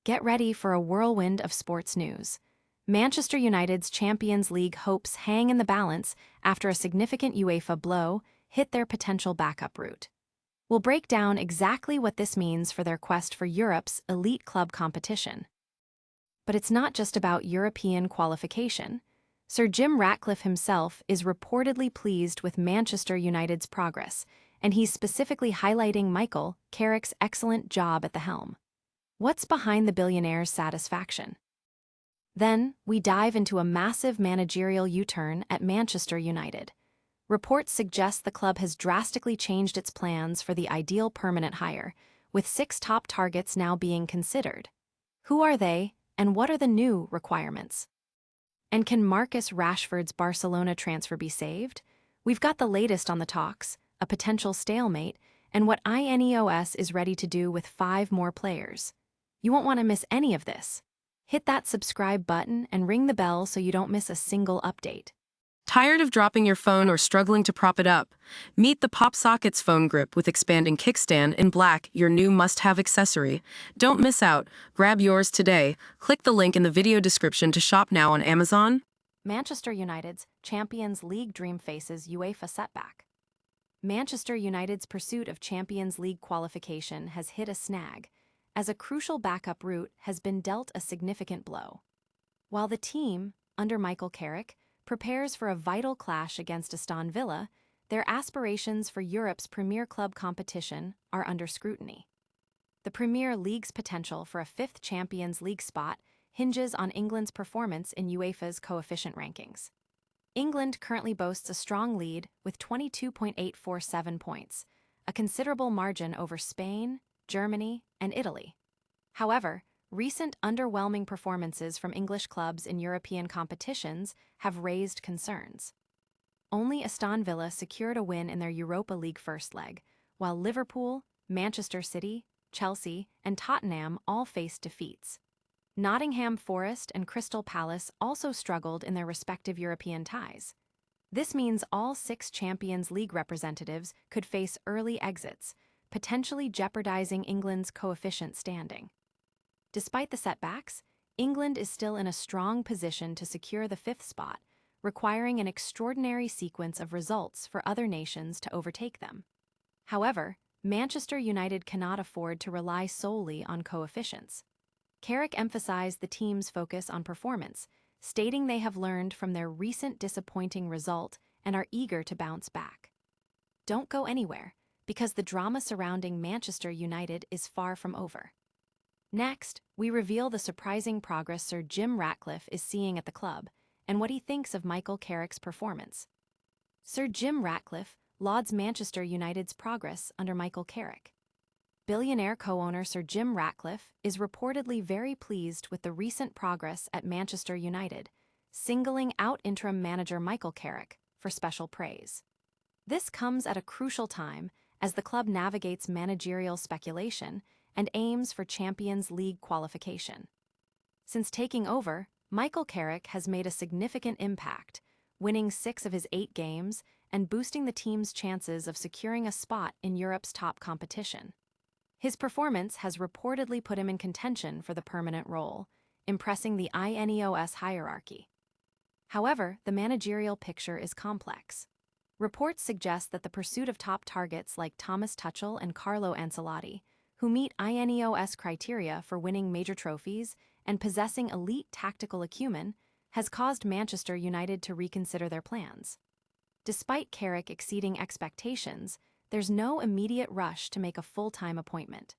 Get ready for a whirlwind of sports news. Manchester United's Champions League hopes hang in the balance after a significant UEFA blow hit their potential backup route. We'll break down exactly what this means for their quest for Europe's elite club competition. But it's not just about European qualification. Sir Jim Ratcliffe himself is reportedly pleased with Manchester United's progress, and he's specifically highlighting Michael Carrick's excellent job at the helm. What's behind the billionaire's satisfaction? Then, we dive into a massive managerial U-turn at Manchester United. Reports suggest the club has drastically changed its plans for the ideal permanent hire, with 6 top targets now being considered. Who are they, and what are the new requirements? And can Marcus Rashford's Barcelona transfer be saved? We've got the latest on the talks, a potential stalemate, and what INEOS is ready to do with 5 more players. You won't want to miss any of this. Hit that subscribe button and ring the bell so you don't miss a single update. Tired of dropping your phone or struggling to prop it up? Meet the Pop Sockets phone grip with expanding kickstand in black, your new must-have accessory. Don't miss out. Grab yours today. Click the link in the video description to shop now on Amazon. Manchester United's Champions League dream faces UEFA setback. Manchester United's pursuit of Champions League qualification has hit a snag, as a crucial backup route has been dealt a significant blow. While the team, under Michael Carrick, prepares for a vital clash against Aston Villa, their aspirations for Europe's Premier Club competition are under scrutiny. The Premier League's potential for a 5th Champions League spot hinges on England's performance in UEFA's coefficient rankings. England currently boasts a strong lead with 22.847 points, a considerable margin over Spain, Germany, and Italy. However, recent underwhelming performances from English clubs in European competitions have raised concerns. Only Aston Villa secured a win in their Europa League first leg, while Liverpool, Manchester City, Chelsea, and Tottenham all faced defeats. Nottingham Forest and Crystal Palace also struggled in their respective European ties. This means all 6 Champions League representatives could face early exits, potentially jeopardizing England's coefficient standing. Despite the setbacks, England is still in a strong position to secure the 5th spot, requiring an extraordinary sequence of results for other nations to overtake them. However, Manchester United cannot afford to rely solely on coefficients. Carrick emphasized the team's focus on performance, stating they have learned from their recent disappointing result and are eager to bounce back. Don't go anywhere, because the drama surrounding Manchester United is far from over. Next, we reveal the surprising progress Sir Jim Ratcliffe is seeing at the club and what he thinks of Michael Carrick's performance. Sir Jim Ratcliffe lauds Manchester United's progress under Michael Carrick. Billionaire co-owner Sir Jim Ratcliffe is reportedly very pleased with the recent progress at Manchester United, singling out interim manager Michael Carrick for special praise. This comes at a crucial time as the club navigates managerial speculation and aims for Champions League qualification. Since taking over, Michael Carrick has made a significant impact, winning 6 of his 8 games and boosting the team's chances of securing a spot in Europe's top competition. His performance has reportedly put him in contention for the permanent role, impressing the INEOS hierarchy. However, the managerial picture is complex. Reports suggest that the pursuit of top targets like Thomas Tuchel and Carlo Ancelotti, who meet INEOS criteria for winning major trophies and possessing elite tactical acumen, has caused Manchester United to reconsider their plans. Despite Carrick exceeding expectations, there's no immediate rush to make a full-time appointment.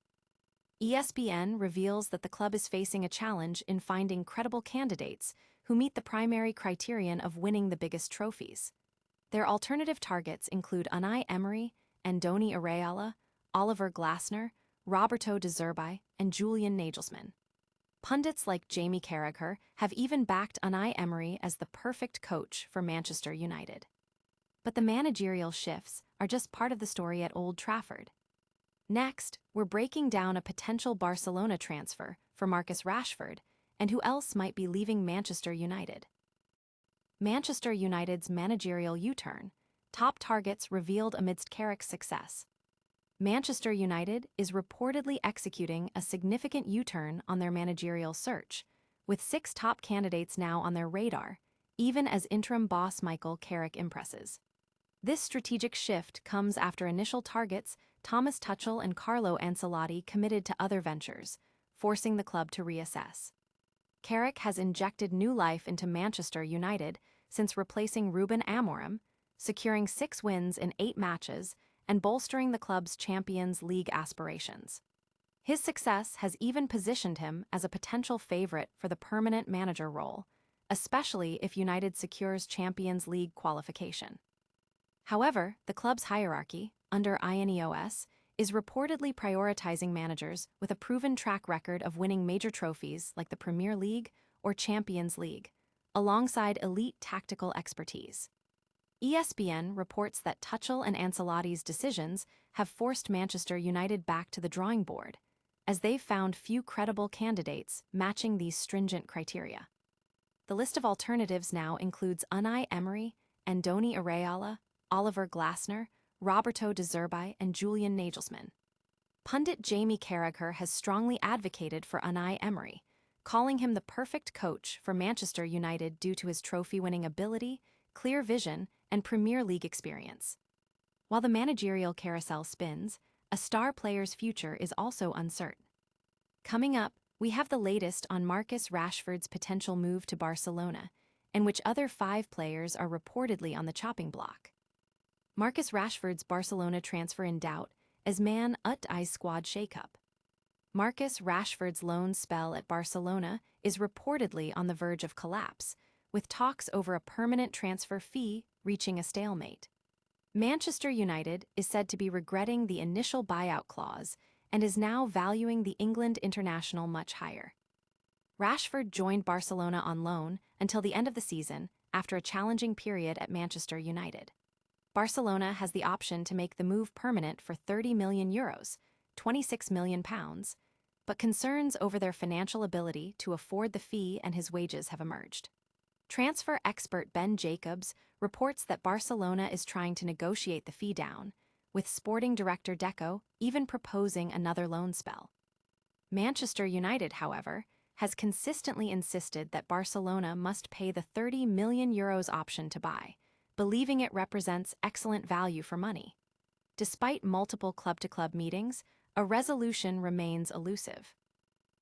ESPN reveals that the club is facing a challenge in finding credible candidates who meet the primary criterion of winning the biggest trophies. Their alternative targets include Unai Emery, Andoni Iraola, Oliver Glasner, Roberto De Zerbi, and Julian Nagelsmann. Pundits like Jamie Carragher have even backed Unai Emery as the perfect coach for Manchester United. But the managerial shifts are just part of the story at Old Trafford. Next, we're breaking down a potential Barcelona transfer for Marcus Rashford and who else might be leaving Manchester United. Manchester United's managerial U-turn, top targets revealed amidst Carrick's success. Manchester United is reportedly executing a significant U-turn on their managerial search, with 6 top candidates now on their radar, even as interim boss Michael Carrick impresses. This strategic shift comes after initial targets Thomas Tuchel and Carlo Ancelotti committed to other ventures, forcing the club to reassess. Carrick has injected new life into Manchester United since replacing Ruben Amorim, securing 6 wins in 8 matches and bolstering the club's Champions League aspirations. His success has even positioned him as a potential favorite for the permanent manager role, especially if United secures Champions League qualification. However, the club's hierarchy, under INEOS, is reportedly prioritizing managers with a proven track record of winning major trophies like the Premier League or Champions League, alongside elite tactical expertise. ESPN reports that Tuchel and Ancelotti's decisions have forced Manchester United back to the drawing board, as they've found few credible candidates matching these stringent criteria. The list of alternatives now includes Unai Emery, Andoni Iraola, Oliver Glasner, Roberto De Zerbi, and Julian Nagelsmann. Pundit Jamie Carragher has strongly advocated for Unai Emery, calling him the perfect coach for Manchester United due to his trophy-winning ability, clear vision, and Premier League experience. While the managerial carousel spins, a star player's future is also uncertain. Coming up, we have the latest on Marcus Rashford's potential move to Barcelona, in which other 5 players are reportedly on the chopping block. Marcus Rashford's Barcelona transfer in doubt as Man Utd's squad shakeup. Marcus Rashford's loan spell at Barcelona is reportedly on the verge of collapse, with talks over a permanent transfer fee reaching a stalemate. Manchester United is said to be regretting the initial buyout clause and is now valuing the England international much higher. Rashford joined Barcelona on loan until the end of the season after a challenging period at Manchester United. Barcelona has the option to make the move permanent for €30 million, £26 million, but concerns over their financial ability to afford the fee and his wages have emerged. Transfer expert Ben Jacobs reports that Barcelona is trying to negotiate the fee down, with sporting director Deco even proposing another loan spell. Manchester United, however, has consistently insisted that Barcelona must pay the €30 million option to buy, believing it represents excellent value for money. Despite multiple club-to-club meetings, a resolution remains elusive.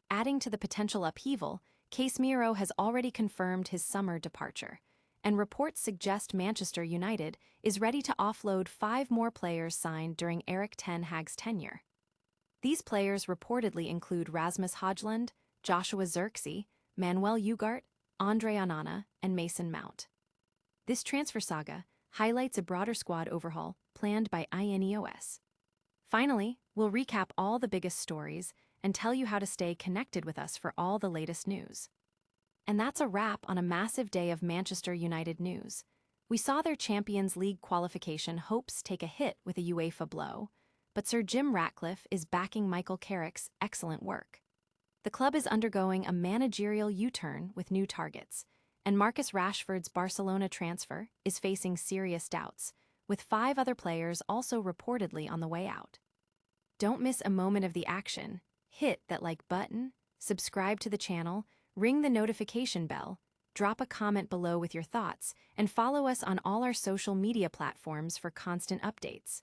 Adding to the potential upheaval, Casemiro has already confirmed his summer departure, and reports suggest Manchester United is ready to offload 5 more players signed during Erik ten Hag's tenure. These players reportedly include Rasmus Højlund, Joshua Zirkzee, Manuel Ugarte, Andre Onana, and Mason Mount. This transfer saga highlights a broader squad overhaul planned by INEOS. Finally, we'll recap all the biggest stories and tell you how to stay connected with us for all the latest news. And that's a wrap on a massive day of Manchester United news. We saw their Champions League qualification hopes take a hit with a UEFA blow, but Sir Jim Ratcliffe is backing Michael Carrick's excellent work. The club is undergoing a managerial U-turn with new targets, and Marcus Rashford's Barcelona transfer is facing serious doubts, with 5 other players also reportedly on the way out. Don't miss a moment of the action. Hit that like button, subscribe to the channel, ring the notification bell, drop a comment below with your thoughts, and follow us on all our social media platforms for constant updates.